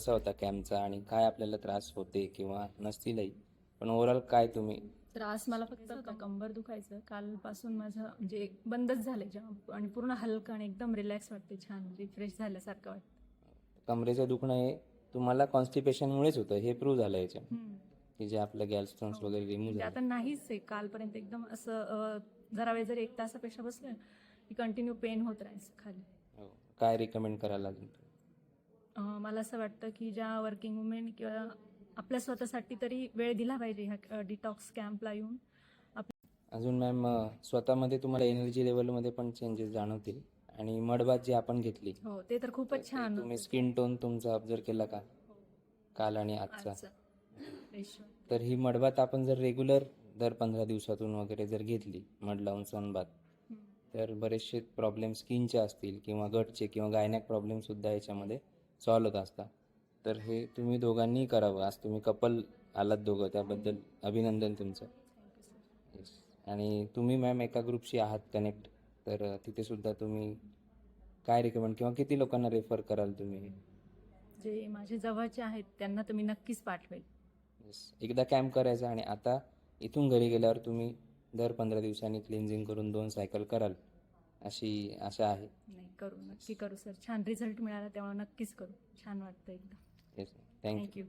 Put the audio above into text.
कसा होता कॅम्पचा आणि काय आपल्याला त्रास होते किंवा नसतीलही, पण ओव्हरऑल काय तुम्ही? त्रास मला फक्त कंबर दुखायचं कालपासून माझं म्हणजे बंदच झालंय जेव्हा, आणि पूर्ण हलकं आणि एकदम रिलॅक्स वाटते, छान रिफ्रेश झाल्यासारखं वाटतं. कमरेचं दुखणं हे तुम्हाला कॉन्स्टिपेशनमुळेच होतं हे प्रूव्ह झालं याच्या, की जे आपलं गॅलस्टोन्स वगैरे रिमूव्ह म्हणजे झाले. आता नाहीच आहे, कालपर्यंत एकदम असं जरा वेळ जरी 1 तासापेक्षा बसलं की कंटिन्यू पेन होत राहायचं खाली. हो. काय रिकमेंड करायला लागेल? मला असं वाटतं की ज्या वर्किंग वुमेन किंवा आपल्या स्वतःसाठी तरी वेळ दिला पाहिजे ह्या डिटॉक्स कॅम्पला येऊन. अजून मॅम, स्वतःमध्ये तुम्हाला एनर्जी लेवलमध्ये पण चेंजेस जाणवतील. आणि मडबात जी आपण घेतली, हो, ते तर खूपच ते छान तुम्ही होतं. स्किन टोन तुमचा ऑब्झर्व केला का काल आणि आजचा? फ्रेश. तर ही मडबात आपण जर रेग्युलर दर 15 दिवसातून वगैरे जर घेतली, मड लावून सनबाथ, तर बरेचसे प्रॉब्लेम स्किनचे असतील किंवा गटचे किंवा गायनॅक प्रॉब्लेमसुद्धा याच्यामध्ये सॉल्व होत असतात. तर हे तुम्ही दोघांनीही करावं. आज तुम्ही कपल आलात दोघं, त्याबद्दल अभिनंदन तुमचं. येस. आणि तुम्ही मॅम एका ग्रुपशी आहात कनेक्ट, तर तिथे सुद्धा तुम्ही काय रिकमेंड किंवा किती लोकांना रेफर कराल तुम्ही? जे माझे जवळचे आहेत त्यांना तर मी नक्कीच पाठवेल. येस. एकदा कॅम्प करायचा आणि आता इथून घरी गेल्यावर तुम्ही दर 15 दिवसांनी क्लिन्झिंग करून 2 सायकल कराल अशी आशा आहे. नाही, करू, नक्की करू सर. छान रिझल्ट मिळाला तेव्हा नक्कीच करू. छान वाटतं एकदम. येस. थँक्यू. थँक्यू.